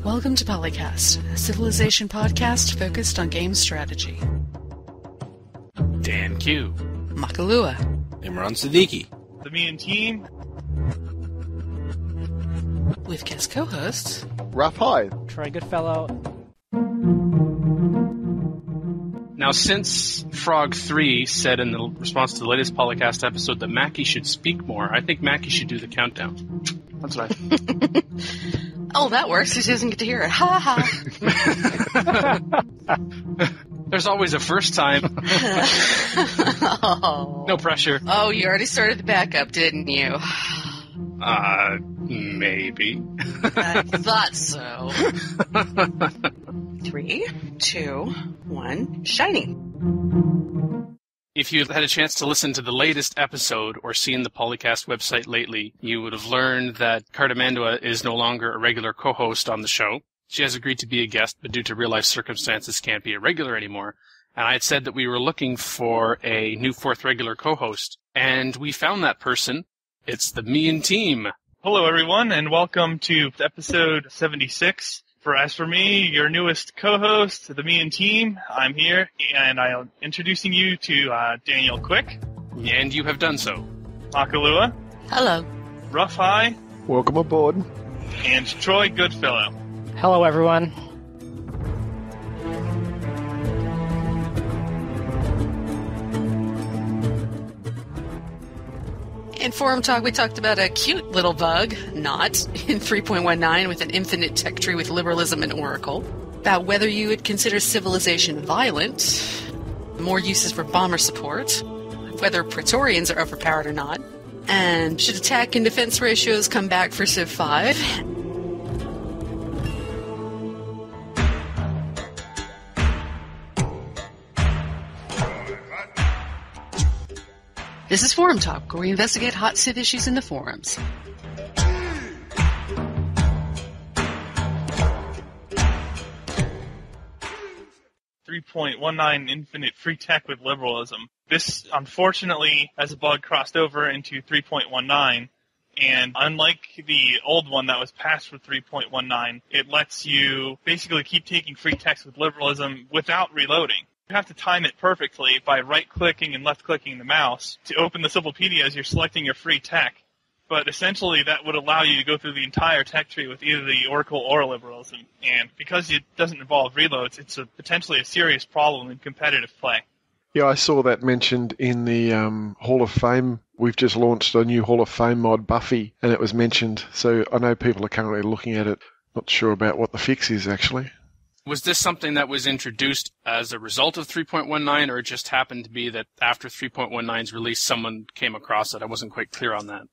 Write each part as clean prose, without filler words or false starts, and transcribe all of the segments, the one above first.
Welcome to PolyCast, a civilization podcast focused on game strategy. DanQ. Makahlua. Imran Siddiqui. TheMeInTeam. With guest co-hosts Rough High. Troy Goodfellow. Now, since Frog3 said in the response to the latest PolyCast episode that Mackie should speak more, I think Mackie should do the countdown. That's what I think. Oh, that works. She doesn't get to hear it. Ha ha. There's always a first time. Oh. No pressure. Oh, you already started the backup, didn't you? Maybe. I thought so. 3, 2, 1, shining. If you had a chance to listen to the latest episode or seen the PolyCast website lately, you would have learned that Cardamandua is no longer a regular co-host on the show. She has agreed to be a guest, but due to real-life circumstances can't be a regular anymore. And I had said that we were looking for a new fourth regular co-host, and we found that person. It's TheMeInTeam. Hello, everyone, and welcome to episode 76. As for me, your newest co-host, TheMeInTeam, I'm here, and I'm introducing you to Daniel Quick. And you have done so. Makahlua. Hello. Rough High. Welcome aboard. And Troy Goodfellow. Hello, everyone. In Forum Talk, we talked about a cute little bug, not, in 3.19 with an infinite tech tree with liberalism and Oracle, about whether you would consider civilization violent, more uses for bomber support, whether Praetorians are overpowered or not, and should attack and defense ratios come back for CivV. This is Forum Talk, where we investigate hot Civ issues in the forums. .19 infinite free tech with liberalism. This, unfortunately, as a bug, crossed over into 3.19, and unlike the old one that was passed with 3.19, it lets you basically keep taking free text with liberalism without reloading. You have to time it perfectly by right-clicking and left-clicking the mouse to open the Civvilpedia as you're selecting your free tech. But essentially, that would allow you to go through the entire tech tree with either the Oracle or liberalism. And because it doesn't involve reloads, it's potentially a serious problem in competitive play. Yeah, I saw that mentioned in the Hall of Fame. We've just launched a new Hall of Fame mod, Buffy, and it was mentioned. So I know people are currently looking at it. Not sure about what the fix is, actually. Was this something that was introduced as a result of 3.19, or it just happened to be that after 3.19's release, someone came across it? I wasn't quite clear on that.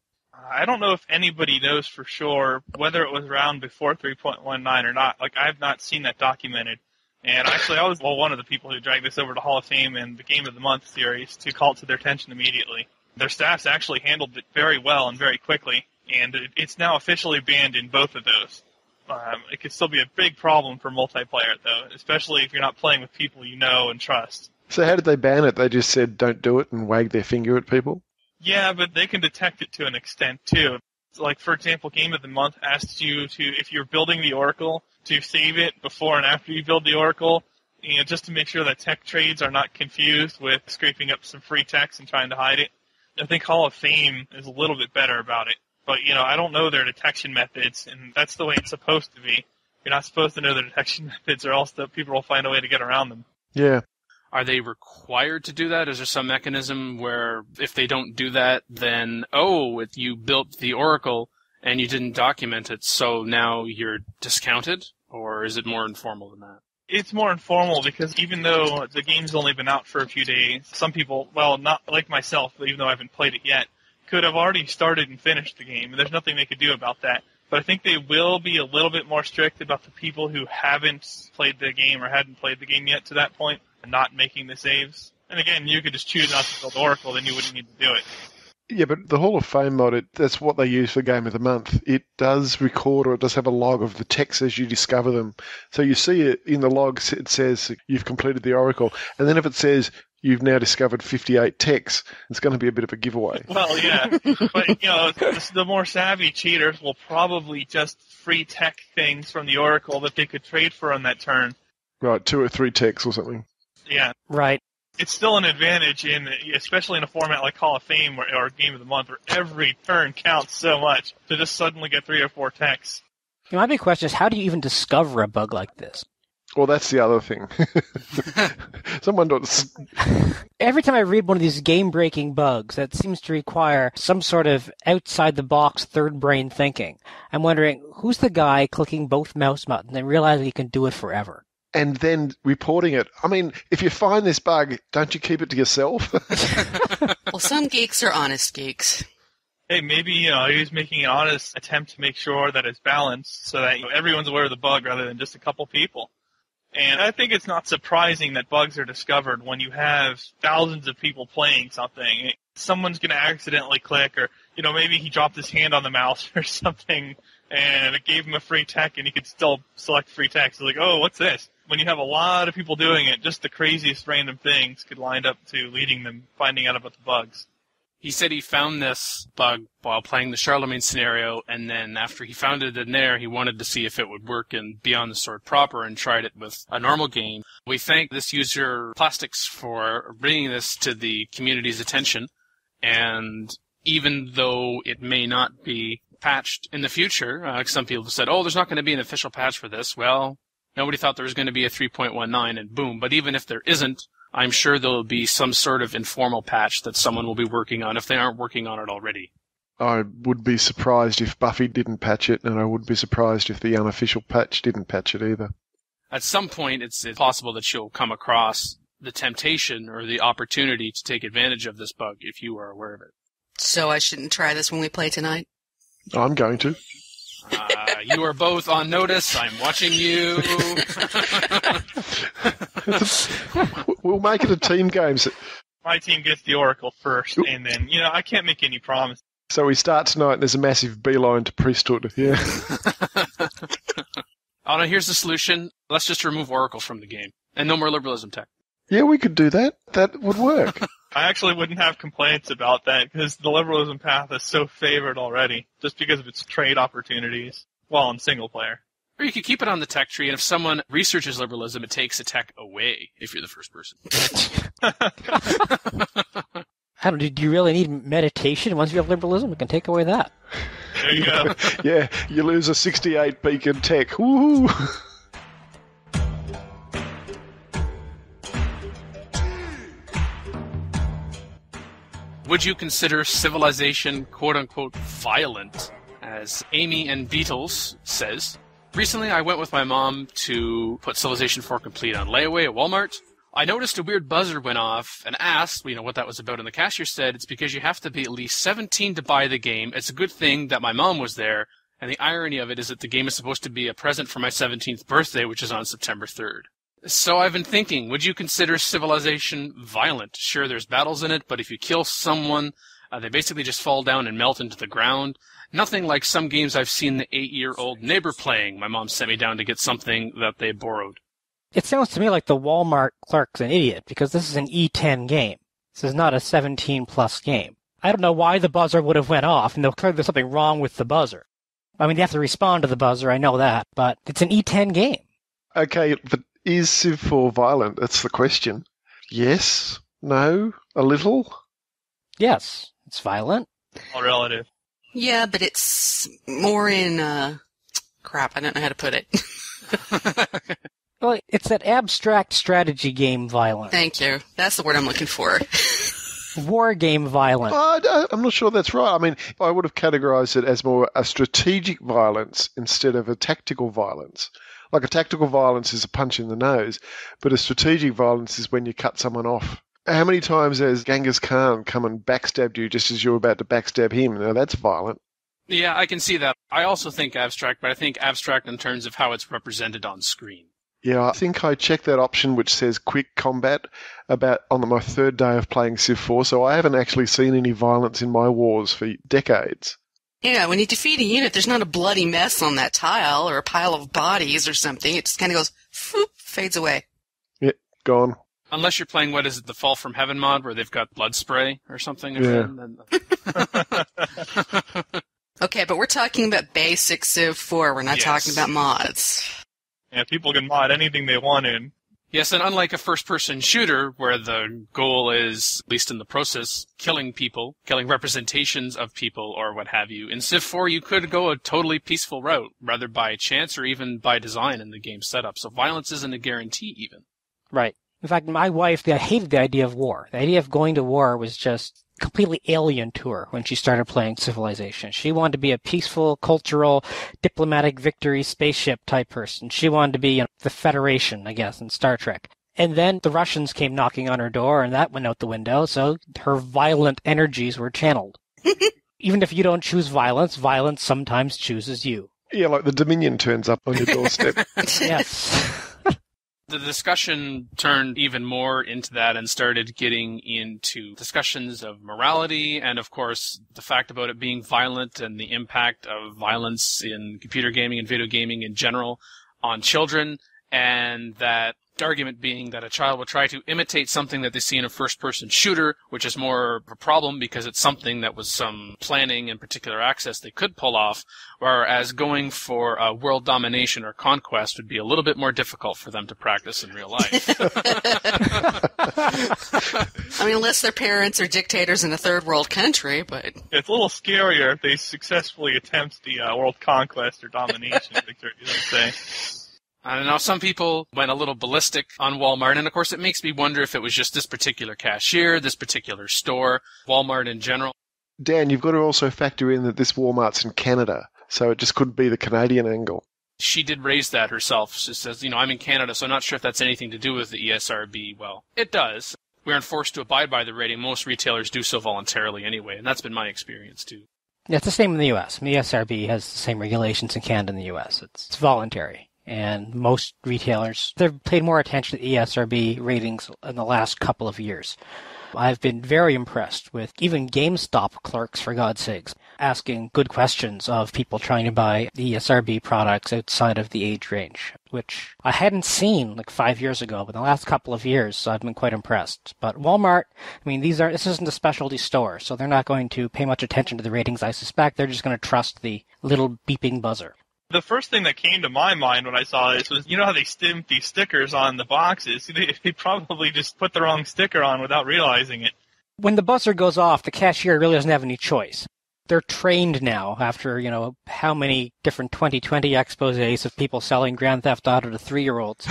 I don't know if anybody knows for sure whether it was around before 3.19 or not. Like, I've not seen that documented. And actually, I was one of the people who dragged this over to Hall of Fame and the Game of the Month series to call it to their attention immediately. Their staffs actually handled it very well and very quickly, and it's now officially banned in both of those. It could still be a big problem for multiplayer, though, especially if you're not playing with people you know and trust. So how did they ban it? They just said don't do it and wagged their finger at people? Yeah, but they can detect it to an extent, too. Like, for example, Game of the Month asks you to, if you're building the Oracle, to save it before and after you build the Oracle, just to make sure that tech trades are not confused with scraping up some free text and trying to hide it. I think Hall of Fame is a little bit better about it. But, I don't know their detection methods, and that's the way it's supposed to be. You're not supposed to know their detection methods, or else people will find a way to get around them. Yeah. Are they required to do that? Is there some mechanism where if they don't do that, then, you built the Oracle and you didn't document it, so now you're discounted? Or is it more informal than that? It's more informal because even though the game's only been out for a few days, some people, well, not like myself, even though I haven't played it yet, could have already started and finished the game, and there's nothing they could do about that. But I think they will be a little bit more strict about the people who haven't played the game or hadn't played the game yet to that point, and not making the saves. And again, you could just choose not to build Oracle, then you wouldn't need to do it. Yeah, but the Hall of Fame mod, that's what they use for Game of the Month. It does record, or it does have a log of the texts as you discover them. So you see it in the logs, it says you've completed the Oracle. And then if it says you've now discovered 58 techs. It's going to be a bit of a giveaway. Well, yeah. But, the more savvy cheaters will probably just free tech things from the Oracle that they could trade for on that turn. Right, 2 or 3 techs or something. Yeah. Right. It's still an advantage, especially in a format like Hall of Fame or Game of the Month, where every turn counts so much to just suddenly get 3 or 4 techs. My big question is, how do you even discover a bug like this? Well, that's the other thing. Every time I read one of these game-breaking bugs that seems to require some sort of outside-the-box third-brain thinking, I'm wondering, who's the guy clicking both mouse buttons and realizing he can do it forever? And then reporting it. I mean, if you find this bug, don't you keep it to yourself? Well, some geeks are honest geeks. Hey, maybe he was making an honest attempt to make sure that it's balanced so that everyone's aware of the bug rather than just a couple people. And I think it's not surprising that bugs are discovered when you have thousands of people playing something. Someone's going to accidentally click, or maybe he dropped his hand on the mouse or something, and it gave him a free tech, and he could still select free tech. So like, oh, what's this? When you have a lot of people doing it, just the craziest random things could line up to leading them finding out about the bugs. He said he found this bug while playing the Charlemagne scenario, and then after he found it in there, he wanted to see if it would work in Beyond the Sword proper and tried it with a normal game. We thank this user, Plastics, for bringing this to the community's attention, and even though it may not be patched in the future, some people said, oh, there's not going to be an official patch for this. Well, nobody thought there was going to be a 3.19, and boom. But even if there isn't, I'm sure there will be some sort of informal patch that someone will be working on if they aren't working on it already. I would be surprised if Buffy didn't patch it, and I would be surprised if the unofficial patch didn't patch it either. At some point, it's possible that you'll come across the temptation or the opportunity to take advantage of this bug if you are aware of it. So I shouldn't try this when we play tonight? I'm going to. You are both on notice. I'm watching you. We'll make it a team game. My team gets the Oracle first, and then, I can't make any promises. So we start tonight, and there's a massive beeline to priesthood. Yeah. Oh, no, here's the solution. Let's just remove Oracle from the game. And no more liberalism tech. Yeah, we could do that. That would work. I actually wouldn't have complaints about that, because the liberalism path is so favored already, just because of its trade opportunities, while in single player. Or you could keep it on the tech tree, and if someone researches liberalism, it takes a tech away if you're the first person. Do you really need meditation once you have liberalism? We can take away that. There you go. Yeah, you lose a 68 beacon tech. Woo! Would you consider civilization quote-unquote violent? As Amy and Beatles says, recently I went with my mom to put Civilization 4 Complete on layaway at Walmart. I noticed a weird buzzer went off and asked, what that was about, and the cashier said it's because you have to be at least 17 to buy the game. It's a good thing that my mom was there, and the irony of it is that the game is supposed to be a present for my 17th birthday, which is on September 3rd. So I've been thinking, would you consider Civilization violent? Sure, there's battles in it, but if you kill someone, they basically just fall down and melt into the ground. Nothing like some games I've seen the 8-year-old neighbor playing. My mom sent me down to get something that they borrowed. It sounds to me like the Walmart clerk's an idiot, because this is an E10 game. This is not a 17-plus game. I don't know why the buzzer would have went off, and clearly there's something wrong with the buzzer. I mean, they have to respond to the buzzer, I know that, but it's an E10 game. Okay, but is Civ 4 violent? That's the question. Yes? No? A little? Yes, it's violent. All relative. Yeah, but it's more in, crap, I don't know how to put it. Well, it's that abstract strategy game violent. Thank you. That's the word I'm looking for. War game violent. I'm not sure that's right. I mean, I would have categorized it as more a strategic violence instead of a tactical violence. Like a tactical violence is a punch in the nose, but a strategic violence is when you cut someone off. How many times has Genghis Khan come and backstabbed you just as you're about to backstab him? Now, that's violent. Yeah, I can see that. I also think abstract, but I think abstract in terms of how it's represented on screen. Yeah, I think I checked that option which says quick combat about on my third day of playing Civ 4, so I haven't actually seen any violence in my wars for decades. Yeah, when you defeat a unit, there's not a bloody mess on that tile or a pile of bodies or something. It just kind of goes, whoop, fades away. Yeah, gone. Unless you're playing, what is it, the Fall from Heaven mod, where they've got blood spray or something? Yeah. Okay, but we're talking about basic Civ 4. We're not Yes. talking about mods. Yeah, people can mod anything they want in. Yes, and unlike a first-person shooter, where the goal is, at least in the process, killing people, killing representations of people, or what have you, in Civ 4 you could go a totally peaceful route, rather by chance or even by design in the game setup. So violence isn't a guarantee, even. Right. In fact, my wife hated the idea of war. The idea of going to war was just completely alien to her when she started playing Civilization. She wanted to be a peaceful, cultural, diplomatic victory spaceship type person. She wanted to be the Federation, I guess, in Star Trek. And then the Russians came knocking on her door, and that went out the window, so her violent energies were channeled. Even if you don't choose violence, violence sometimes chooses you. Yeah, like the Dominion turns up on your doorstep. Yes. The discussion turned even more into that and started getting into discussions of morality and, of course, the fact about it being violent and the impact of violence in computer gaming and video gaming in general on children, and that argument being that a child will try to imitate something that they see in a first-person shooter, which is more of a problem because it's something that was some planning and particular access they could pull off, whereas going for world domination or conquest would be a little bit more difficult for them to practice in real life. I mean, unless their parents are dictators in a third world country, but... It's a little scarier if they successfully attempt the world conquest or domination victory, let's say. I don't know, some people went a little ballistic on Walmart, and of course it makes me wonder if it was just this particular cashier, this particular store, Walmart in general. Dan, you've got to also factor in that this Walmart's in Canada, so it just could be the Canadian angle. She did raise that herself. She says, I'm in Canada, so I'm not sure if that's anything to do with the ESRB. Well, it does. We aren't forced to abide by the rating. Most retailers do so voluntarily anyway, and that's been my experience too. Yeah, it's the same in the U.S. The ESRB has the same regulations in Canada and the U.S. It's voluntary. And most retailers, they've paid more attention to ESRB ratings in the last couple of years. I've been very impressed with even GameStop clerks, for God's sakes, asking good questions of people trying to buy the ESRB products outside of the age range, which I hadn't seen like 5 years ago, but in the last couple of years, I've been quite impressed. But Walmart, I mean, this isn't a specialty store, so they're not going to pay much attention to the ratings, I suspect. They're just going to trust the little beeping buzzer. The first thing that came to my mind when I saw this was, how they stamp these stickers on the boxes? They probably just put the wrong sticker on without realizing it. When the buzzer goes off, the cashier really doesn't have any choice. They're trained now after, how many different 2020 exposés of people selling Grand Theft Auto to 3-year-olds.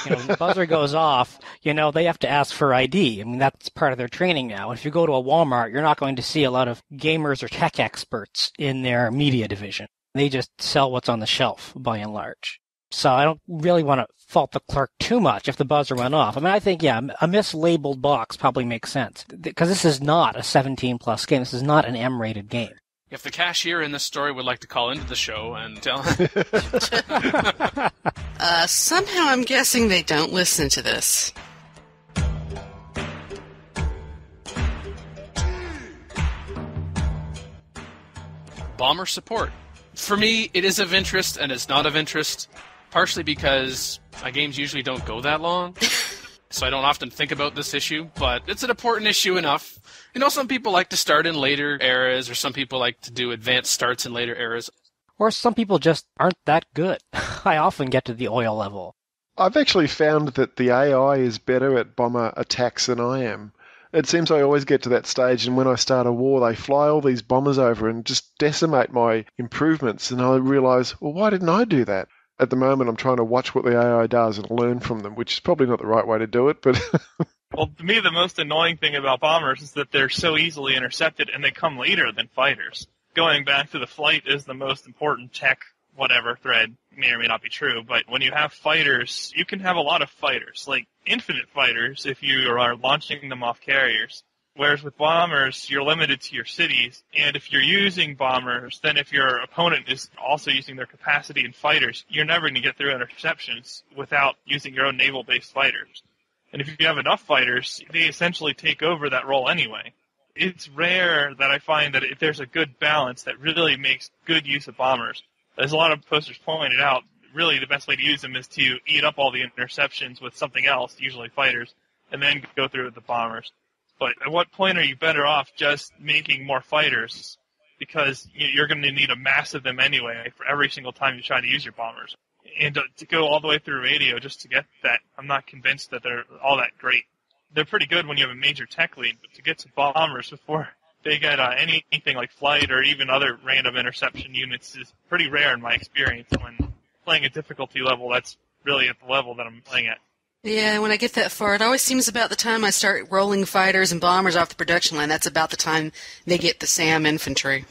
When the buzzer goes off, they have to ask for ID. I mean, that's part of their training now. If you go to a Walmart, you're not going to see a lot of gamers or tech experts in their media division. They just sell what's on the shelf, by and large. So I don't really want to fault the clerk too much if the buzzer went off. I mean, I think, a mislabeled box probably makes sense. Because this is not a 17-plus game. This is not an M-rated game. If the cashier in this story would like to call into the show and tell... Somehow I'm guessing they don't listen to this. Bomber support. For me, it is of interest and it's not of interest, partially because my games usually don't go that long, so I don't often think about this issue, but it's an important issue enough. Some people like to start in later eras, or some people like to do advanced starts in later eras. Or some people just aren't that good. I often get to the oil level. I've actually found that the AI is better at bomber attacks than I am. It seems I always get to that stage, and when I start a war, they fly all these bombers over and just decimate my improvements, and I realise, well, why didn't I do that? At the moment, I'm trying to watch what the AI does and learn from them, which is probably not the right way to do it, but... Well, to me, the most annoying thing about bombers is that they're so easily intercepted, and they come later than fighters. Going back to the flight is the most important tech, whatever, thread. May or may not be true, but when you have fighters, you can have a lot of fighters, like infinite fighters if you are launching them off carriers. Whereas with bombers, you're limited to your cities, and if you're using bombers, then if your opponent is also using their capacity in fighters, you're never going to get through interceptions without using your own naval-based fighters. And if you have enough fighters, they essentially take over that role anyway. It's rare that I find that if there's a good balance that really makes good use of bombers. As a lot of posters pointed out, really the best way to use them is to eat up all the interceptions with something else, usually fighters, and then go through with the bombers. But at what point are you better off just making more fighters? Because you're going to need a mass of them anyway for every single time you try to use your bombers. And to go all the way through radio just to get that, I'm not convinced that they're all that great. They're pretty good when you have a major tech lead, but to get to bombers before they get anything like flight or even other random interception units is pretty rare in my experience when playing a difficulty level that's really at the level that I'm playing at. Yeah, when I get that far, it always seems about the time I start rolling fighters and bombers off the production line, that's about the time they get the SAM infantry.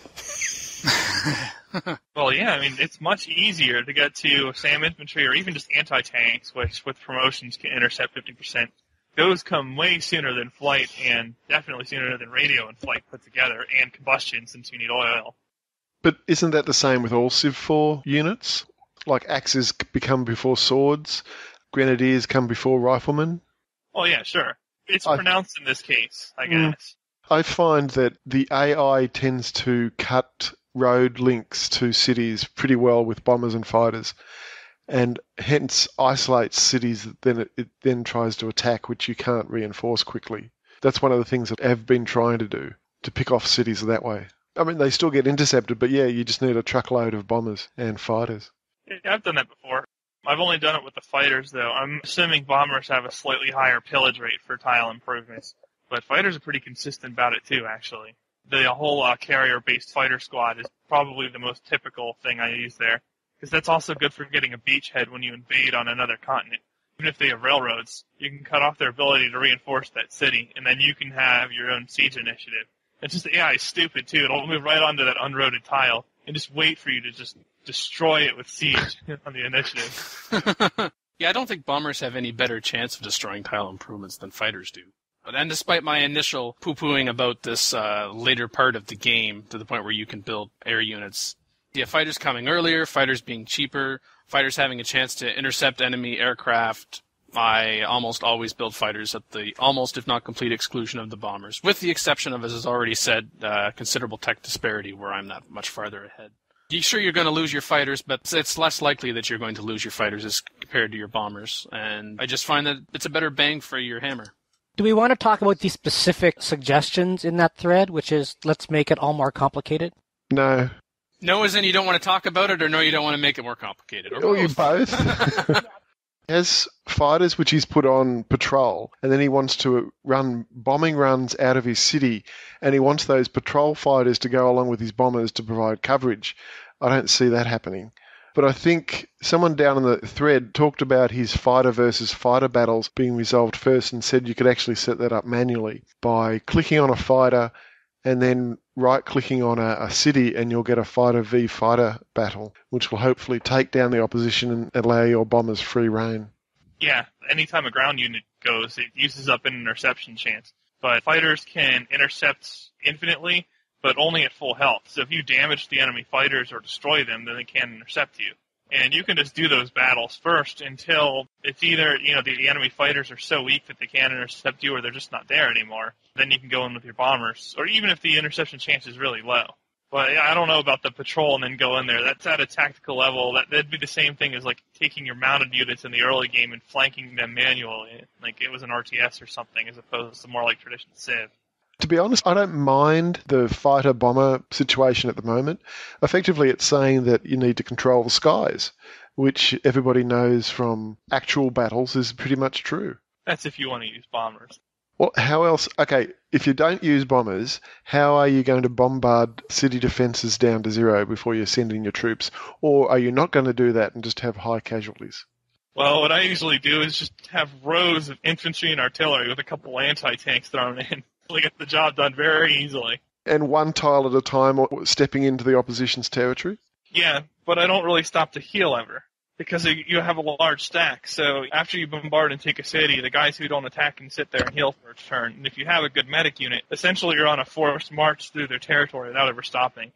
Well, yeah, I mean, it's much easier to get to SAM infantry or even just anti-tanks, which with promotions can intercept 50%. Those come way sooner than flight and definitely sooner than radio and flight put together, and combustion since you need oil. But isn't that the same with all CivV4 units? Like axes become before swords, grenadiers come before riflemen? Oh, yeah, sure. It's pronounced in this case, I guess. I find that the AI tends to cut road links to cities pretty well with bombers and fighters, and hence isolates cities that it then tries to attack, which you can't reinforce quickly. That's one of the things that I've been trying to do, to pick off cities that way. I mean, they still get intercepted, but yeah, you just need a truckload of bombers and fighters. Yeah, I've done that before. I've only done it with the fighters, though. I'm assuming bombers have a slightly higher pillage rate for tile improvements, but fighters are pretty consistent about it, too, actually. The whole carrier-based fighter squad is probably the most typical thing I use there, because that's also good for getting a beachhead when you invade on another continent. Even if they have railroads, you can cut off their ability to reinforce that city, and then you can have your own siege initiative. It's just the AI is stupid, too. It'll move right onto that unroaded tile and just wait for you to just destroy it with siege on the initiative. Yeah, I don't think bombers have any better chance of destroying tile improvements than fighters do. And despite my initial poo-pooing about this later part of the game, to the point where you can build air units, yeah, fighters coming earlier, fighters being cheaper, fighters having a chance to intercept enemy aircraft, I almost always build fighters at the almost, if not complete, exclusion of the bombers, with the exception of, as is already said, considerable tech disparity, where I'm not much farther ahead. Sure, you're going to lose your fighters, but it's less likely that you're going to lose your fighters as compared to your bombers, and I just find that it's a better bang for your hammer. Do we want to talk about the specific suggestions in that thread, which is, let's make it all more complicated? No. No as in you don't want to talk about it, or no, you don't want to make it more complicated? Or you both. Has fighters which he's put on patrol, and then he wants to run bombing runs out of his city, and he wants those patrol fighters to go along with his bombers to provide coverage. I don't see that happening. But I think someone down in the thread talked about his fighter versus fighter battles being resolved first, and said you could actually set that up manually by clicking on a fighter and then right-clicking on a city, and you'll get a fighter v fighter battle, which will hopefully take down the opposition and allow your bombers free reign. Yeah, anytime a ground unit goes, it uses up an interception chance. But fighters can intercept infinitely, but only at full health. So if you damage the enemy fighters or destroy them, then they can't intercept you. And you can just do those battles first until it's either, the enemy fighters are so weak that they can't intercept you, or they're just not there anymore. Then you can go in with your bombers, or even if the interception chance is really low. But I don't know about the patrol and then go in there. That's at a tactical level. That'd be the same thing as like taking your mounted units in the early game and flanking them manually, like it was an RTS or something, as opposed to more like traditional Civ. To be honest, I don't mind the fighter-bomber situation at the moment. Effectively, it's saying that you need to control the skies, which everybody knows from actual battles is pretty much true. That's if you want to use bombers. Well, how else? Okay, if you don't use bombers, how are you going to bombard city defences down to zero before you send in your troops? Or are you not going to do that and just have high casualties? Well, what I usually do is just have rows of infantry and artillery with a couple anti-tanks thrown in. We get the job done very easily. And one tile at a time, or stepping into the opposition's territory? Yeah, but I don't really stop to heal ever, because you have a large stack. So after you bombard and take a city, the guys who don't attack can sit there and heal for a turn. And if you have a good medic unit, essentially you're on a forced march through their territory without ever stopping.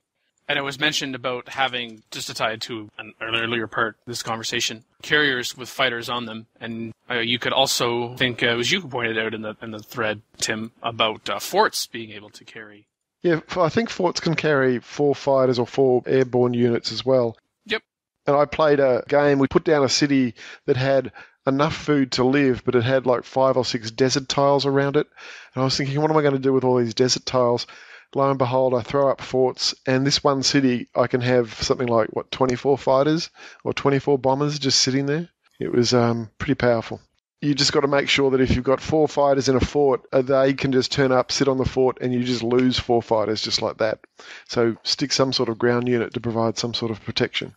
And it was mentioned about having, just to tie it to an earlier part of this conversation, carriers with fighters on them. And you could also think, it was you who pointed out in the thread, Tim, about forts being able to carry. Yeah, I think forts can carry 4 fighters or 4 airborne units as well. Yep. And I played a game, we put down a city that had enough food to live, but it had like 5 or 6 desert tiles around it. And I was thinking, what am I going to do with all these desert tiles? Lo and behold, I throw up forts, and this one city, I can have something like, 24 fighters or 24 bombers just sitting there. It was pretty powerful. You just got to make sure that if you've got 4 fighters in a fort, they can just turn up, sit on the fort, and you just lose 4 fighters just like that. So stick some sort of ground unit to provide some sort of protection.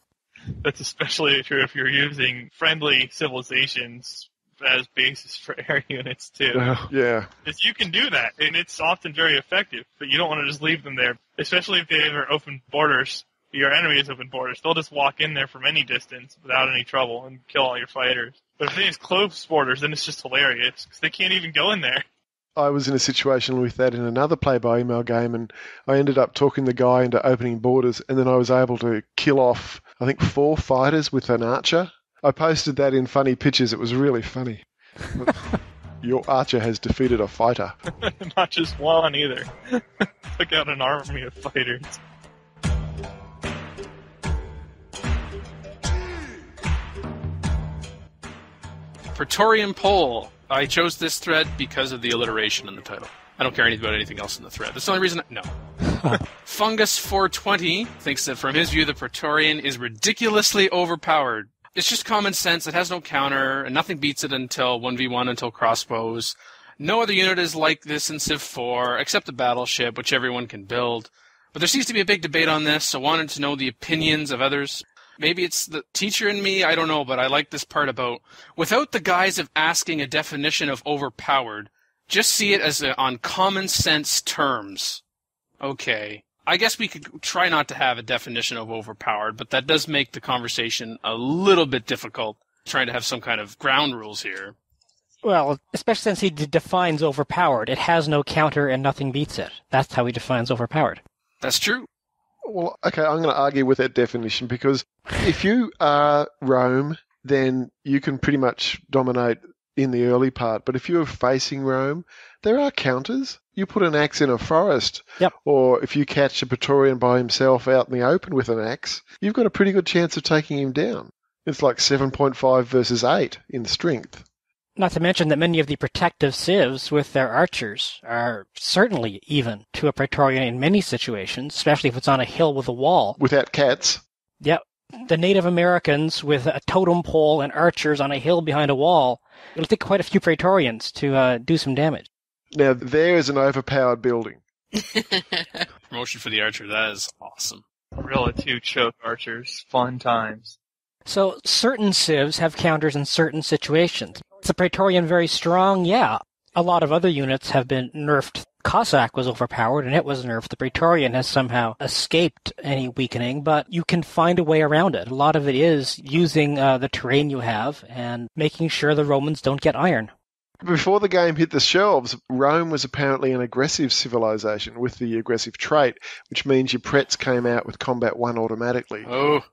That's especially true if you're using friendly civilizations as basis for air units, too. Yeah. Because you can do that, and it's often very effective, but you don't want to just leave them there, especially if they have open borders. Your enemy has open borders. They'll just walk in there from any distance without any trouble and kill all your fighters. But if they have close borders, then it's just hilarious, because they can't even go in there. I was in a situation with that in another play-by-email game, and I ended up talking the guy into opening borders, and then I was able to kill off, I think, 4 fighters with an archer. I posted that in funny pictures. It was really funny. Your archer has defeated a fighter. Not just one, either. Took out an army of fighters. Praetorian poll. I chose this thread because of the alliteration in the title. I don't care anything about anything else in the thread. That's the only reason. No. Fungus420 thinks that from his view, the Praetorian is ridiculously overpowered. It's just common sense. It has no counter, and nothing beats it until 1v1 until crossbows. No other unit is like this in Civ 4, except the battleship, which everyone can build. But there seems to be a big debate on this, so I wanted to know the opinions of others. Maybe it's the teacher in me, I don't know, but I like this part about, without the guise of asking a definition of overpowered, just see it as on common sense terms. Okay. I guess we could try not to have a definition of overpowered, but that does make the conversation a little bit difficult, trying to have some kind of ground rules here. Well, especially since he defines overpowered. It has no counter and nothing beats it. That's how he defines overpowered. That's true. Well, okay, I'm going to argue with that definition, because if you are Rome, then you can pretty much dominate in the early part. But if you're facing Rome, there are counters. You put an axe in a forest, yep. Or if you catch a Praetorian by himself out in the open with an axe, you've got a pretty good chance of taking him down. It's like 7.5 versus 8 in strength. Not to mention that many of the protective civs with their archers are certainly even to a Praetorian in many situations, especially if it's on a hill with a wall. Without cats. Yep. The Native Americans with a totem pole and archers on a hill behind a wall, it'll take quite a few Praetorians to do some damage. Now, there is an overpowered building. Promotion for the archer, that is awesome. Gorilla 2 choke archers, fun times. So, certain civs have counters in certain situations. Is the Praetorian very strong? Yeah. A lot of other units have been nerfed. Cossack was overpowered, and it was nerfed. The Praetorian has somehow escaped any weakening, but you can find a way around it. A lot of it is using the terrain you have and making sure the Romans don't get iron. Before the game hit the shelves, Rome was apparently an aggressive civilization with the aggressive trait, which means your Prets came out with Combat 1 automatically. Oh.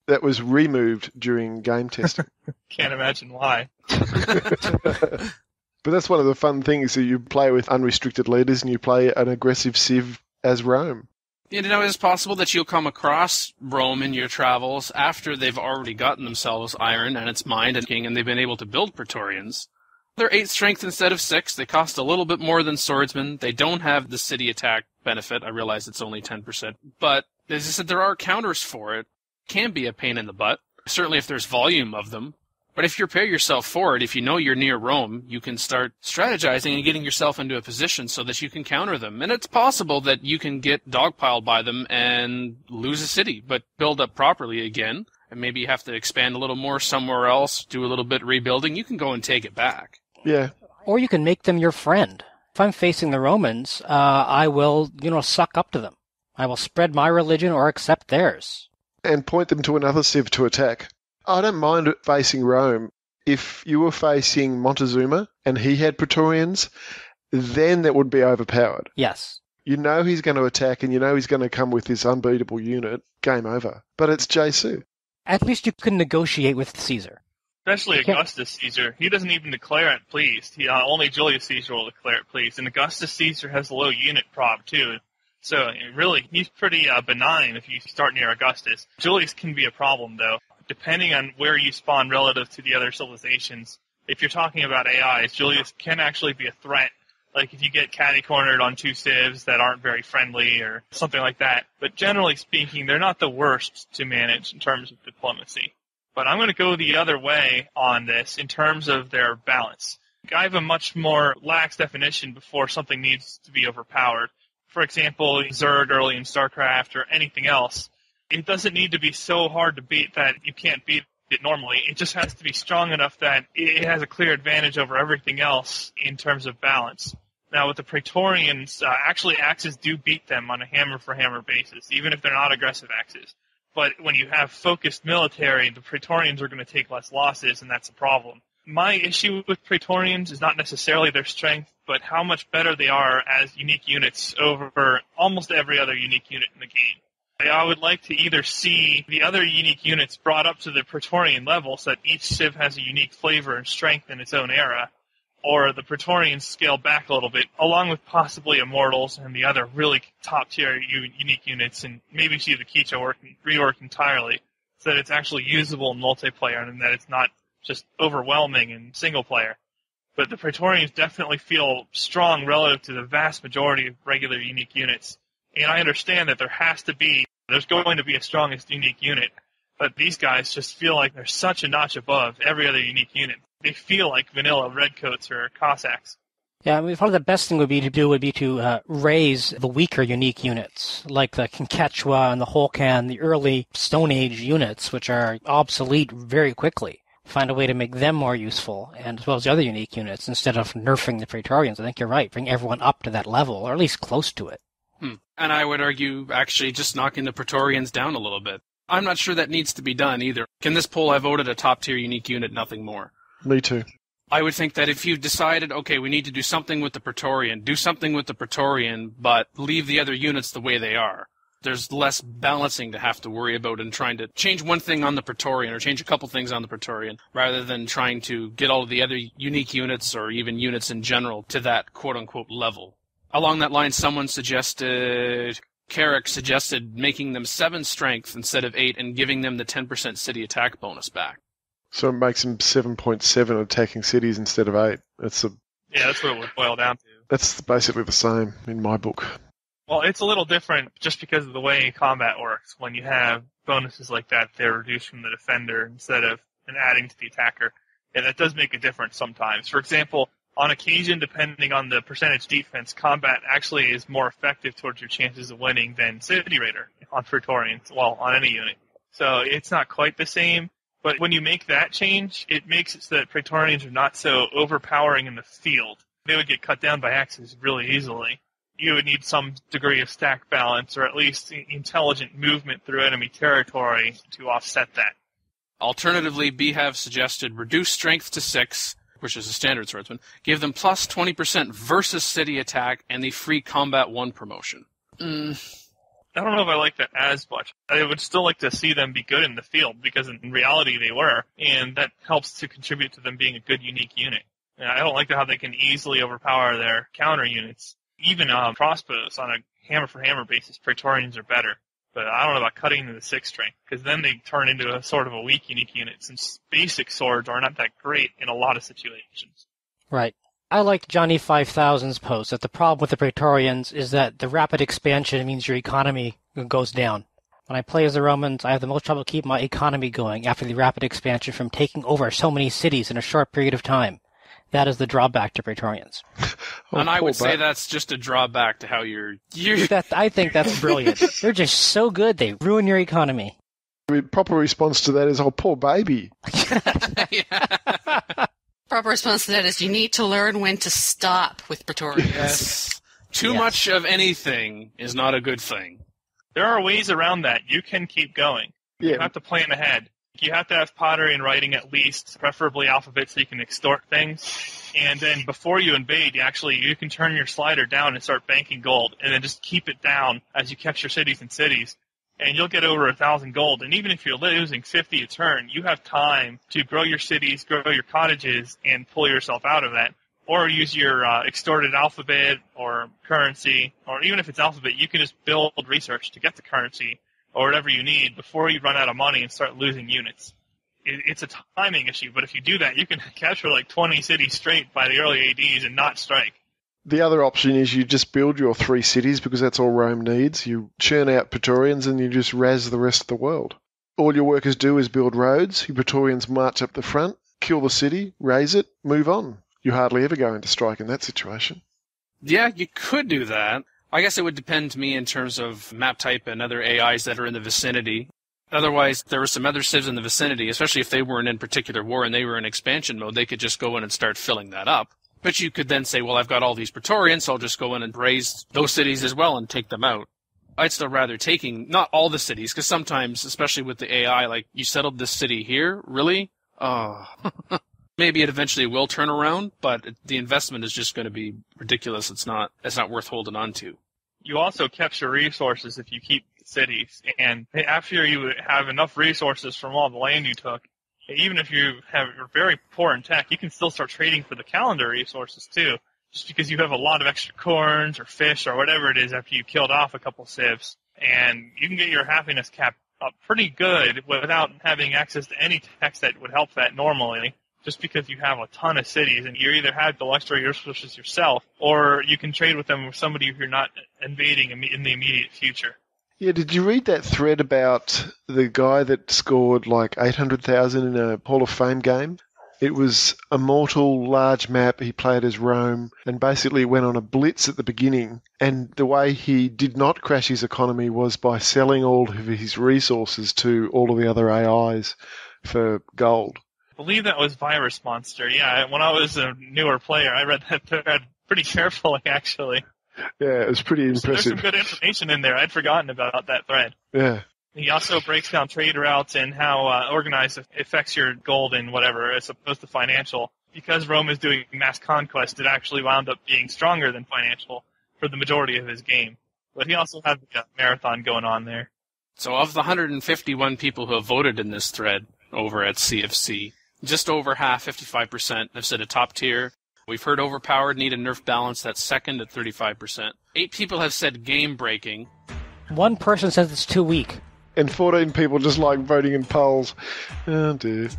That was removed during game testing. Can't imagine why. But that's one of the fun things, that you play with unrestricted leaders and you play an aggressive civ as Rome. You know, it's possible that you'll come across Rome in your travels after they've already gotten themselves iron and its mined and king, and they've been able to build Praetorians. They're 8 strength instead of 6. They cost a little bit more than swordsmen. They don't have the city attack benefit. I realize it's only 10%. But, as I said, there are counters for it. Can be a pain in the butt, certainly if there's volume of them. But if you prepare yourself for it, if you know you're near Rome, you can start strategizing and getting yourself into a position so that you can counter them. And it's possible that you can get dogpiled by them and lose a city, but build up properly again. And maybe you have to expand a little more somewhere else, do a little bit rebuilding. You can go and take it back. Yeah. Or you can make them your friend. If I'm facing the Romans, I will, suck up to them. I will spread my religion or accept theirs. And point them to another civ to attack. I don't mind facing Rome. If you were facing Montezuma and he had Praetorians, then that would be overpowered. Yes. You know he's going to attack and you know he's going to come with this unbeatable unit. Game over. But it's Jesu. At least you can negotiate with Caesar. Especially Augustus Caesar. He doesn't even declare it pleased. Only Julius Caesar will declare it pleased. And Augustus Caesar has a low unit prob, too. So, really, he's pretty benign if you start near Augustus. Julius can be a problem, though. Depending on where you spawn relative to the other civilizations, if you're talking about AIs, Julius can actually be a threat. Like if you get catty-cornered on 2 civs that aren't very friendly or something like that. But generally speaking, they're not the worst to manage in terms of diplomacy. But I'm going to go the other way on this in terms of their balance. I have a much more lax definition before something needs to be overpowered. For example, Zerg early in StarCraft or anything else, it doesn't need to be so hard to beat that you can't beat it normally. It just has to be strong enough that it has a clear advantage over everything else in terms of balance. Now, with the Praetorians, actually axes do beat them on a hammer-for-hammer basis, even if they're not aggressive axes. But when you have focused military, the Praetorians are going to take less losses, and that's a problem. My issue with Praetorians is not necessarily their strength, but how much better they are as unique units over almost every other unique unit in the game. I would like to either see the other unique units brought up to the Praetorian level so that each civ has a unique flavor and strength in its own era, or the Praetorians scale back a little bit, along with possibly Immortals and the other really top-tier unique units, and maybe see the Kecha rework entirely so that it's actually usable in multiplayer and that it's not just overwhelming in single-player. But the Praetorians definitely feel strong relative to the vast majority of regular unique units. And I understand that there's going to be a strongest unique unit, but these guys just feel like they're such a notch above every other unique unit. They feel like vanilla Redcoats or Cossacks. Yeah, I mean, probably the best thing would be to raise the weaker unique units, like the Quechua and the Holcan, the early Stone Age units, which are obsolete very quickly. Find a way to make them more useful, and as well as the other unique units, instead of nerfing the Praetorians. I think you're right. Bring everyone up to that level, or at least close to it. And I would argue, actually, just knocking the Praetorians down a little bit. I'm not sure that needs to be done either. In this poll, I voted a top-tier unique unit, nothing more. Me too. I would think that if you decided, okay, we need to do something with the Praetorian, do something with the Praetorian, but leave the other units the way they are. There's less balancing to have to worry about in trying to change one thing on the Praetorian or change a couple things on the Praetorian, rather than trying to get all of the other unique units or even units in general to that quote-unquote level. Along that line, Carrick suggested making them 7 strength instead of 8 and giving them the 10% city attack bonus back. So it makes them 7.7 attacking cities instead of 8. That's what it would boil down to. That's basically the same in my book. Well, it's a little different just because of the way combat works. When you have bonuses like that, they're reduced from the defender instead of adding to the attacker. And that does make a difference sometimes. For example, on occasion, depending on the percentage defense, combat actually is more effective towards your chances of winning than City Raider on Praetorians, well, on any unit. So it's not quite the same, but when you make that change, it makes it so that Praetorians are not so overpowering in the field. They would get cut down by axes really easily. You would need some degree of stack balance or at least intelligent movement through enemy territory to offset that. Alternatively, BHAV suggested reduce strength to 6, which is a standard swordsman, give them plus 20% versus city attack and the free combat 1 promotion. I don't know if I like that as much. I would still like to see them be good in the field because in reality they were, and that helps to contribute to them being a good unique unit. And I don't like how they can easily overpower their counter units. Even crossbows on a hammer-for-hammer basis, Praetorians are better. But I don't know about cutting into the 6 strength, because then they turn into a sort of a weak unique unit, since basic swords are not that great in a lot of situations. Right. I liked Johnny 5000's post that the problem with the Praetorians is that the rapid expansion means your economy goes down. When I play as the Romans, I have the most trouble keeping my economy going after the rapid expansion from taking over so many cities in a short period of time. That is the drawback to Praetorians. And I would say that's just a drawback to how you're... I think that's brilliant. They're just so good, they ruin your economy. The proper response to that is, oh, poor baby. Proper response to that is you need to learn when to stop with Praetorians. Yes. Too much of anything is not a good thing. There are ways around that. You can keep going. Yeah. You have to plan ahead. You have to have pottery and writing at least, preferably alphabet, so you can extort things. And then before you invade, you can turn your slider down and start banking gold, and then just keep it down as you capture cities and cities. And you'll get over 1,000 gold. And even if you're losing 50 a turn, you have time to grow your cities, grow your cottages, and pull yourself out of that. Or use your extorted alphabet or currency, or even if it's alphabet, you can just build research to get the currency or whatever you need before you run out of money and start losing units. it's a timing issue. But if you do that, you can capture like 20 cities straight by the early ADs and not strike. The other option is you just build your 3 cities because that's all Rome needs. You churn out Praetorians and you just razz the rest of the world. All your workers do is build roads. Your Praetorians march up the front, kill the city, raze it, move on. You hardly ever go into strike in that situation. Yeah, you could do that. I guess it would depend to me in terms of map type and other AIs that are in the vicinity. Otherwise, there were some other civs in the vicinity, especially if they weren't in particular war and they were in expansion mode, they could just go in and start filling that up. But you could then say, well, I've got all these Praetorians, so I'll just go in and raise those cities as well and take them out. I'd still rather taking, not all the cities, because sometimes, especially with the AI, like, you settled this city here? Really? Oh. Maybe it eventually will turn around, but the investment is just going to be ridiculous. It's not worth holding on to. You also capture resources if you keep cities, and after you have enough resources from all the land you took, even if you are very poor in tech, you can still start trading for the calendar resources too. Just because you have a lot of extra corns or fish or whatever it is after you killed off a couple civs. And you can get your happiness cap up pretty good without having access to any text that would help that normally, just because you have a ton of cities and you either have the extra resources yourself or you can trade with them with somebody if you're not invading in the immediate future. Yeah, did you read that thread about the guy that scored like 800,000 in a Hall of Fame game? It was a mortal large map. He played as Rome and basically went on a blitz at the beginning. And the way he did not crash his economy was by selling all of his resources to all of the other AIs for gold. I believe that was Virus Monster. Yeah, when I was a newer player, I read that thread pretty carefully, actually. Yeah, it was pretty impressive. There's some good information in there. I'd forgotten about that thread. Yeah. He also breaks down trade routes and how organized affects your gold and whatever, as opposed to financial. Because Rome is doing mass conquest, it actually wound up being stronger than financial for the majority of his game. But he also had a marathon going on there. So of the 151 people who have voted in this thread over at CFC, just over half, 55%, have said a top tier. We've heard overpowered, need a nerf balance, that's second at 35%. 8 people have said game breaking. 1 person says it's too weak. And 14 people just like voting in polls. Oh, dear.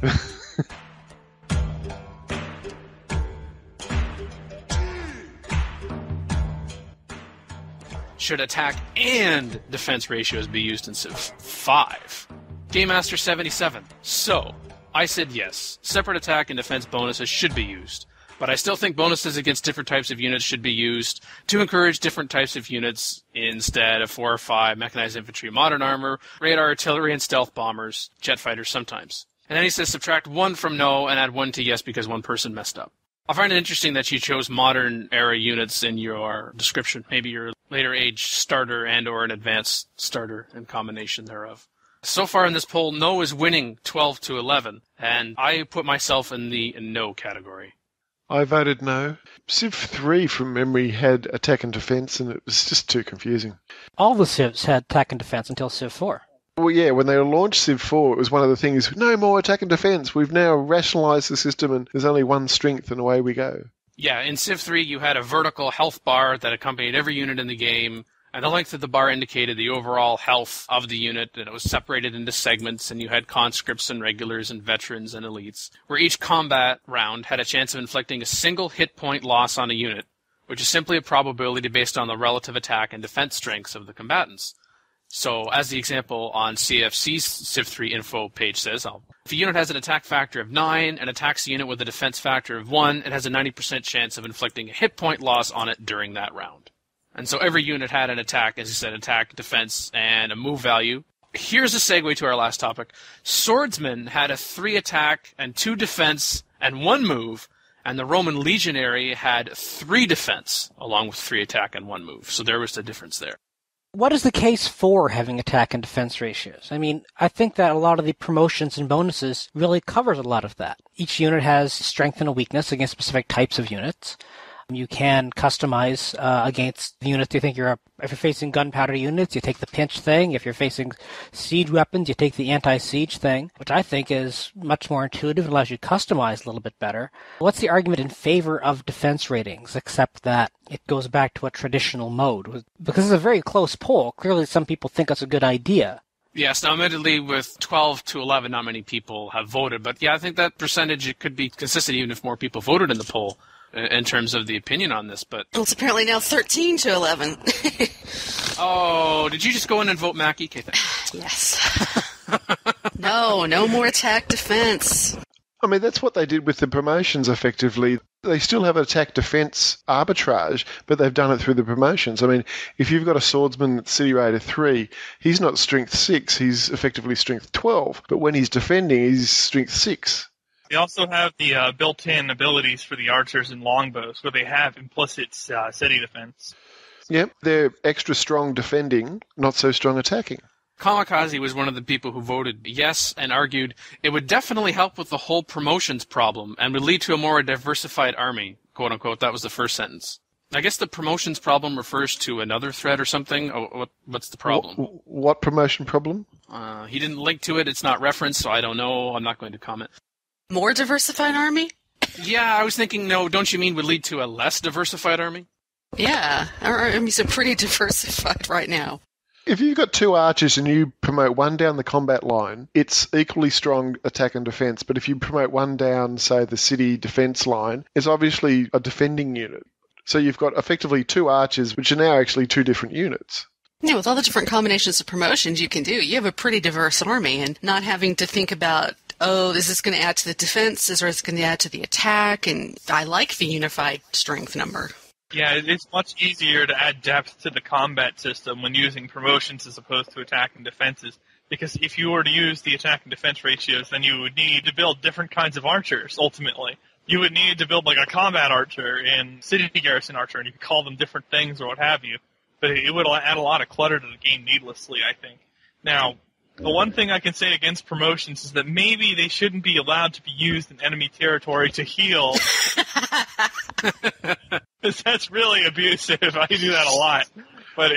Should attack and defense ratios be used in Civ 5? Game Master 77. So, I said yes. Separate attack and defense bonuses should be used. But I still think bonuses against different types of units should be used to encourage different types of units instead of 4 or 5 mechanized infantry, modern armor, radar, artillery, and stealth bombers, jet fighters sometimes. And then he says subtract 1 from no and add 1 to yes because 1 person messed up. I find it interesting that you chose modern era units in your description, maybe your later age starter and or an advanced starter and combination thereof. So far in this poll, no is winning 12 to 11, and I put myself in the no category. I voted no. Civ 3, from memory, had attack and defense, and it was just too confusing. All the civs had attack and defense until Civ 4. Well, yeah, when they launched Civ 4, it was one of the things, no more attack and defense. We've now rationalized the system, and there's only one strength, and away we go. Yeah, in Civ 3, you had a vertical health bar that accompanied every unit in the game, and the length of the bar indicated the overall health of the unit, and it was separated into segments, and you had conscripts and regulars and veterans and elites, where each combat round had a chance of inflicting a single hit point loss on a unit, which is simply a probability based on the relative attack and defense strengths of the combatants. So, as the example on CFC's Civ 3 info page says, if a unit has an attack factor of 9 and attacks a unit with a defense factor of 1, it has a 90% chance of inflicting a hit point loss on it during that round. And so every unit had an attack, as you said, attack, defense, and a move value. Here's a segue to our last topic. Swordsman had a 3 attack and 2 defense and 1 move, and the Roman legionary had 3 defense, along with 3 attack and 1 move. So there was the difference there. What is the case for having attack and defense ratios? I mean, I think that a lot of the promotions and bonuses really covers a lot of that. Each unit has strength and a weakness against specific types of units. You can customize against the units you think you're up. If you're facing gunpowder units, you take the pinch thing. If you're facing siege weapons, you take the anti-siege thing, which I think is much more intuitive and allows you to customize a little bit better. What's the argument in favor of defense ratings, except that it goes back to a traditional mode? Because it's a very close poll. Clearly some people think that's a good idea. Yes, now admittedly with 12 to 11, not many people have voted, but yeah, I think that percentage it could be consistent even if more people voted in the poll in terms of the opinion on this. But well, it's apparently now 13 to 11. Oh, did you just go in and vote Mackie? Okay, thanks. Yes. No more attack defense. I mean, that's what they did with the promotions, effectively. They still have attack defense arbitrage, but they've done it through the promotions. I mean, if you've got a swordsman at City Raider 3, he's not strength 6, he's effectively strength 12. But when he's defending, he's strength 6. They also have the built-in abilities for the archers and longbows, where they have implicit city defense. Yep, they're extra strong defending, not so strong attacking. Kamikaze was one of the people who voted yes and argued it would definitely help with the whole promotions problem and would lead to a more diversified army, quote unquote. That was the first sentence. I guess the promotions problem refers to another thread or something. What's the problem? What promotion problem? He didn't link to it. It's not referenced, so I don't know. I'm not going to comment. More diversified army? Yeah, I was thinking, no, don't you mean would lead to a less diversified army? Yeah, our armies are pretty diversified right now. If you've got 2 archers and you promote one down the combat line, it's equally strong attack and defense. But if you promote one down, say, the city defense line, it's obviously a defending unit. So you've got effectively 2 archers, which are now actually 2 different units. Yeah, with all the different combinations of promotions you can do, you have a pretty diverse army, and not having to think about, oh, is this going to add to the defenses or is it going to add to the attack? And I like the unified strength number. Yeah, it's much easier to add depth to the combat system when using promotions as opposed to attack and defenses. Because if you were to use the attack and defense ratios, then you would need to build different kinds of archers, ultimately. You would need to build like a combat archer and city garrison archer, and you could call them different things or what have you. But it would add a lot of clutter to the game needlessly, I think. Now, the one thing I can say against promotions is that maybe they shouldn't be allowed to be used in enemy territory to heal. Because that's really abusive. I do that a lot. But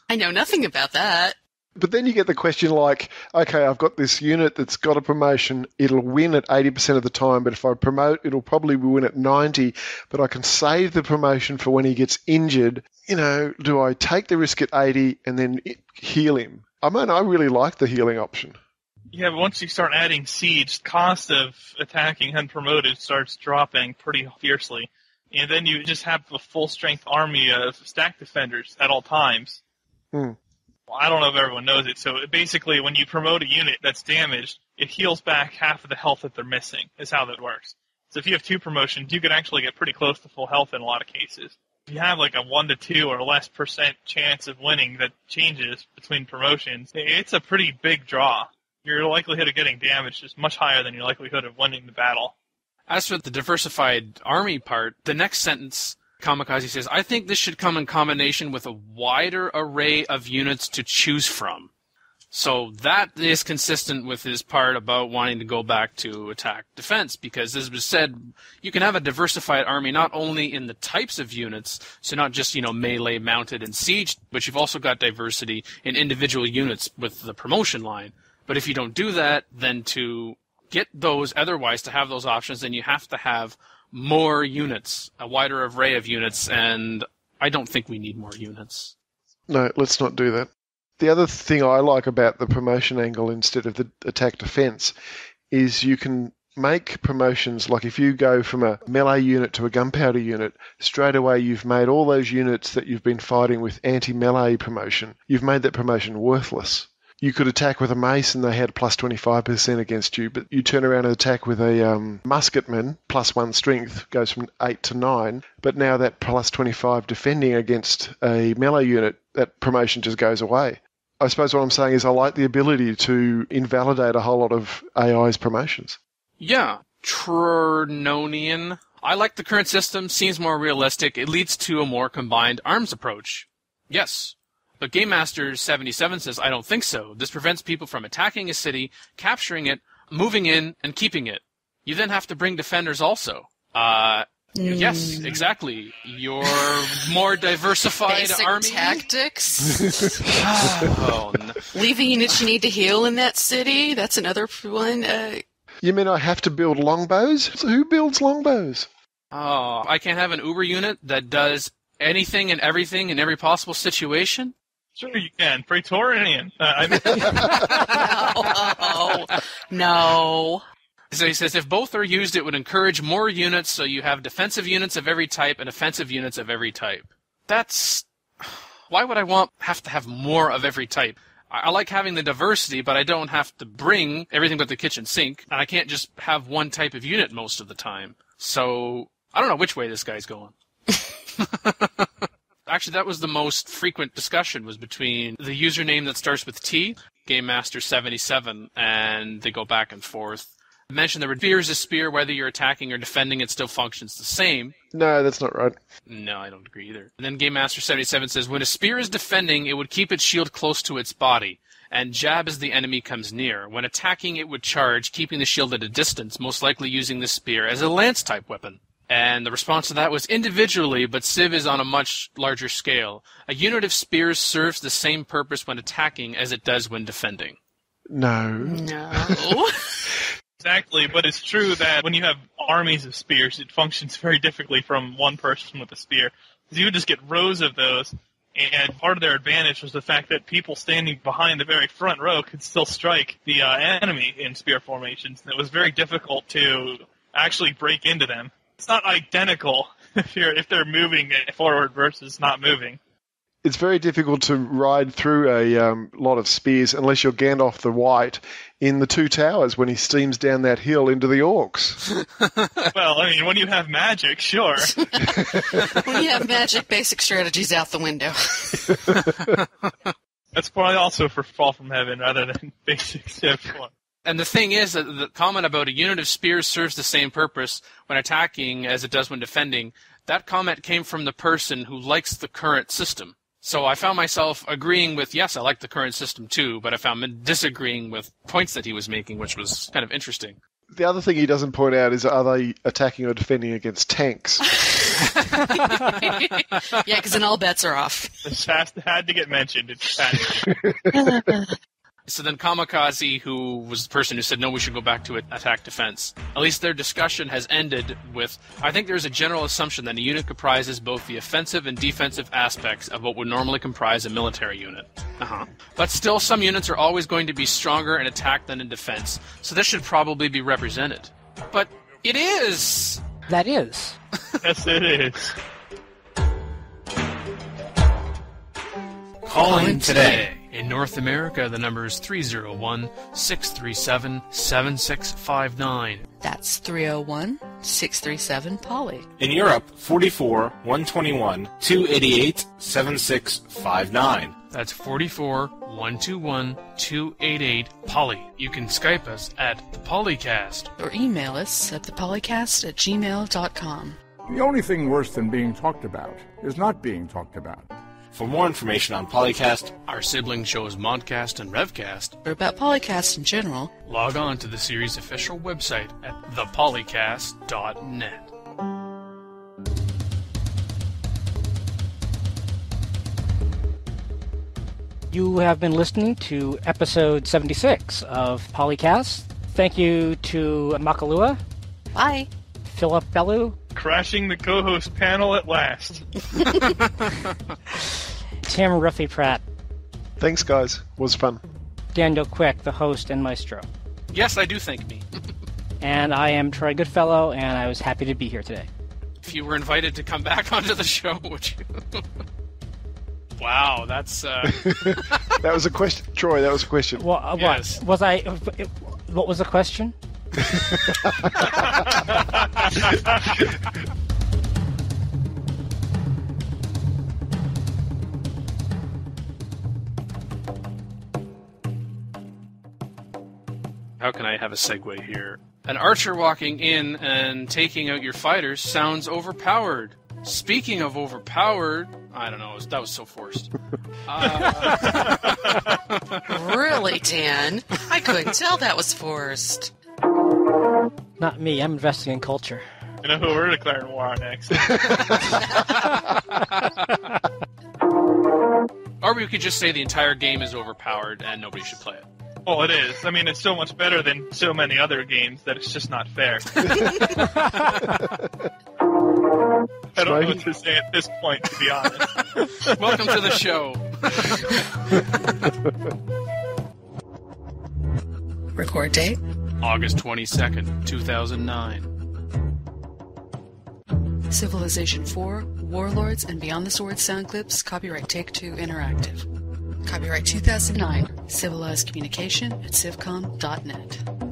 I know nothing about that. But then you get the question like, okay, I've got this unit that's got a promotion. It'll win at 80% of the time, but if I promote, it'll probably win at 90%, but I can save the promotion for when he gets injured. You know, do I take the risk at 80 and then heal him? I mean, I really like the healing option. Yeah, but once you start adding siege, cost of attacking unpromoted starts dropping pretty fiercely. And then you just have a full-strength army of stack defenders at all times. Hmm. Well, I don't know if everyone knows it. So basically, when you promote a unit that's damaged, it heals back half of the health that they're missing, is how that works. So if you have 2 promotions, you can actually get pretty close to full health in a lot of cases. If you have like a 1 to 2 or less % chance of winning that changes between promotions, it's a pretty big draw. Your likelihood of getting damaged is much higher than your likelihood of winning the battle. As for the diversified army part, the next sentence, Kamikaze says, I think this should come in combination with a wider array of units to choose from. So that is consistent with his part about wanting to go back to attack defense, because as was said, you can have a diversified army not only in the types of units, so not just, melee, mounted, and siege, but you've also got diversity in individual units with the promotion line. But if you don't do that, then to get those otherwise, to have those options, then you have to have more units, a wider array of units, and I don't think we need more units. No, let's not do that. The other thing I like about the promotion angle instead of the attack defense is you can make promotions, like if you go from a melee unit to a gunpowder unit, straight away you've made all those units that you've been fighting with anti-melee promotion, you've made that promotion worthless. You could attack with a mace and they had plus 25% against you, but you turn around and attack with a musketman, plus 1 strength, goes from 8 to 9, but now that plus 25 defending against a melee unit, that promotion just goes away. I suppose what I'm saying is I like the ability to invalidate a whole lot of AI's promotions. Yeah, Trononian. I like the current system, seems more realistic. It leads to a more combined arms approach. Yes. But Game Master 77 says, I don't think so. This prevents people from attacking a city, capturing it, moving in, and keeping it. You then have to bring defenders also. Yes, exactly. Your more diversified Basic army. Tactics. Oh, no. Leaving units you need to heal in that city. That's another one. You mean I have to build longbows? So who builds longbows? Oh, I can't have an Uber unit that does anything and everything in every possible situation? Sure you can. Praetorian. No. So he says, if both are used, it would encourage more units, so you have defensive units of every type and offensive units of every type. That's... Why would I have to have more of every type? I like having the diversity, but I don't have to bring everything but the kitchen sink, and I can't just have one type of unit most of the time. So, I don't know which way this guy's going. Actually, that was the most frequent discussion, was between the username that starts with T, GameMaster77, and they go back and forth. I mentioned the spear is a spear, whether you're attacking or defending, it still functions the same. No, that's not right. No, I don't agree either. And then GameMaster77 says, when a spear is defending, it would keep its shield close to its body, and jab as the enemy comes near. When attacking, it would charge, keeping the shield at a distance, most likely using the spear as a lance-type weapon. And the response to that was, individually, but Civ is on a much larger scale. A unit of spears serves the same purpose when attacking as it does when defending. No. Exactly, but it's true that when you have armies of spears, it functions very differently from one person with a spear. Because you would just get rows of those, and part of their advantage was the fact that people standing behind the very front row could still strike the enemy in spear formations. And it was very difficult to actually break into them. It's not identical if they're moving forward versus not moving. It's very difficult to ride through a lot of spears unless you're Gandalf the White in the Two Towers when he steams down that hill into the orcs. Well, I mean, when you have magic, sure. When you have magic, basic strategy's out the window. That's probably also for Fall from Heaven rather than basic Civ 1. And the thing is that the comment about a unit of spears serves the same purpose when attacking as it does when defending, that comment came from the person who likes the current system. So I found myself agreeing with, yes, I like the current system too, but I found disagreeing with points that he was making, which was kind of interesting. The other thing he doesn't point out is, are they attacking or defending against tanks? Yeah, because then all bets are off. This had to get mentioned. So then Kamikaze, who was the person who said, no, we should go back to attack defense. At least their discussion has ended with, I think there's a general assumption that a unit comprises both the offensive and defensive aspects of what would normally comprise a military unit. But still, some units are always going to be stronger in attack than in defense, so this should probably be represented. But it is! That is. Yes, it is. Calling today. In North America, the number is 301-637-7659. That's 301-637-POLY. In Europe, 44-121-288-7659. That's 44-121-288-POLY. You can Skype us at the PolyCast. Or email us at thepolycast@gmail.com. The only thing worse than being talked about is not being talked about. For more information on PolyCast, our sibling shows Modcast and Revcast, or about PolyCast in general, log on to the series' official website at thepolycast.net. You have been listening to episode 76 of PolyCast. Thank you to Makahlua. Bye. Philip Bellew. Crashing the co-host panel at last. Tim Ruffy Pratt. Thanks, guys. It was fun. Daniel Quick, the host and maestro. Yes, I do thank me. And I am Troy Goodfellow, and I was happy to be here today. If you were invited to come back onto the show, would you? Wow, that's... That was a question. Troy, that was a question. Well, yes. What was the question? How can I have a segue here? An archer walking in and taking out your fighters sounds overpowered. Speaking of overpowered, I don't know, that was so forced. Really, Dan? I couldn't tell that was forced. Not me, I'm investing in culture. You know who we're declaring war on next? Or we could just say the entire game is overpowered and nobody should play it. Well, it is. I mean, it's so much better than so many other games that it's just not fair. I don't know what to say at this point, to be honest. Welcome to the show. Record date? August 22nd, 2009. Civilization 4, Warlords and Beyond the Sword sound clips, copyright Take-Two Interactive. Copyright 2009, civilized communication at civcom.net.